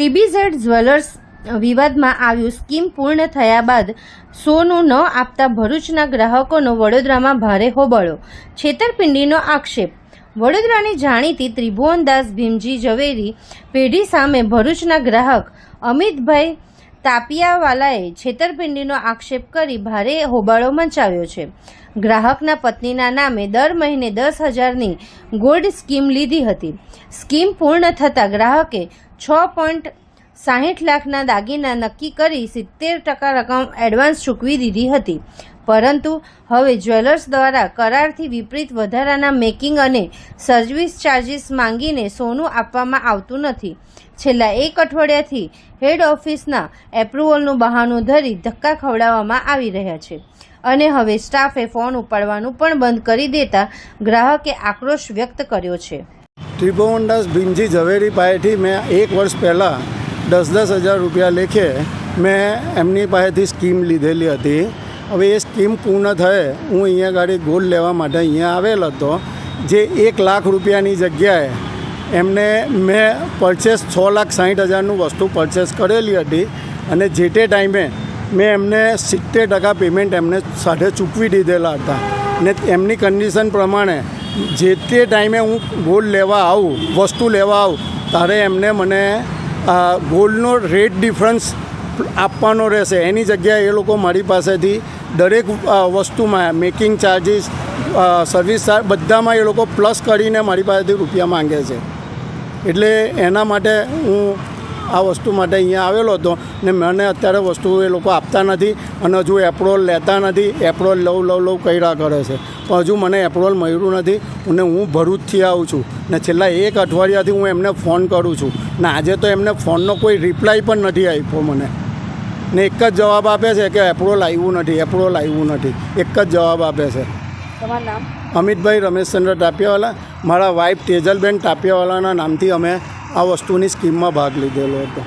TBZ jewellers વિવાદમાં આવ્યું। Scheme પૂર્ણ થયા બાદ સોનું ન આપતા ભરૂચના ગ્રાહકોનો વડોદરામાં ભારે હોબાળો। છેતરપિંડીનો આક્ષેપ। વડોદરાની જાણીતી ત્રિભુવનદાસ ભીમજી ઝવેરી પેઢી સામે ભરૂચના ગ્રાહક અમિતભાઈ તાપિયાવાલાએ છેતરપિંડીનો આક્ષેપ કરી ભારે હોબાળો મચાવ્યો છે। ગ્રાહકના પત્નીના નામે દર મહિને 10,000ની ગોલ્ડ સ્કીમ લીધી હતી। સ્કીમ પૂર્ણ થતાં ગ્રાહકે 6.60 લાખના દાગીના નક્કી કરી 70% રકમ એડવાન્સ ચૂકવી દીધી હતી, પરંતુ હવે જ્વેલર્સ દ્વારા કરારથી વિપરીત વધારાના મેકિંગ અને સર્વિસ ચાર્જિસ માંગીને સોનું આપવામાં આવતું નથી। છેલ્લા એક અઠવાડિયાથી હેડ ઓફિસના એપ્રુવલનું બહાનું ધરી ધક્કા ખવડાવવામાં આવી રહ્યા છે અને હવે સ્ટાફે ફોન ઉપાડવાનું પણ બંધ કરી દેતા ગ્રાહકે આક્રોશ વ્યક્ત કર્યો છે। ત્રિભુવનદાસ ભીમજી ઝવેરી પાસેથી મેં 1 વર્ષ પહેલાં 10,000 રૂપિયા લેખે મેં એમની પાસેથી સ્કીમ લીધેલી હતી। હવે એ સ્કીમ પૂર્ણ થયે હું અહીંયા ગાડી ગોલ્ડ લેવા માટે અહીંયા આવેલ હતો, જે 1 લાખ રૂપિયાની જગ્યાએ એમને મેં પરચેસ 6,60,000નું વસ્તુ પરચેસ કરેલી હતી અને જે તે ટાઈમે મેં એમને 70% પેમેન્ટ એમને સાથે ચૂકવી દીધેલા હતા ને એમની કન્ડિશન પ્રમાણે જે તે ટાઈમે હું ગોલ્ડ લેવા આવું, વસ્તુ લેવા આવું, ત્યારે એમને મને ગોલ્ડનો રેટ ડિફરન્સ આપવાનો રહેશે। એની જગ્યાએ એ લોકો મારી પાસેથી દરેક વસ્તુમાં મેકિંગ ચાર્જિસ, સર્વિસ ચાર્જ બધામાં એ લોકો પ્લસ કરીને મારી પાસેથી રૂપિયા માંગે છે। એટલે એના માટે હું આ વસ્તુ માટે અહીંયા આવેલો હતો ને મને અત્યારે વસ્તુ એ લોકો આપતા નથી અને હજુ એપ્રુવલ લેતા નથી। એપ્રુવલ લવ કર્યા કરે છે, પણ હજુ મને એપ્રુવલ મળ્યું નથી અને હું ભરૂચથી આવું છું ને છેલ્લા 1 અઠવાડિયાથી હું એમને ફોન કરું છું ને આજે તો એમને ફોનનો કોઈ રિપ્લાય પણ નથી આપ્યો મને ને એક જ જવાબ આપે છે કે એપ્રુવલ આવ્યું નથી, એપ્રુવલ આવ્યું નથી, એક જ જવાબ આપે છે। તમારું નામ? અમિતભાઈ રમેશચંદ્ર તાપિયાવાલા। મારા વાઈફ તેજલબેન તાપિયાવાલાના નામથી અમે આ વસ્તુની સ્કીમમાં ભાગ લીધેલો હતો।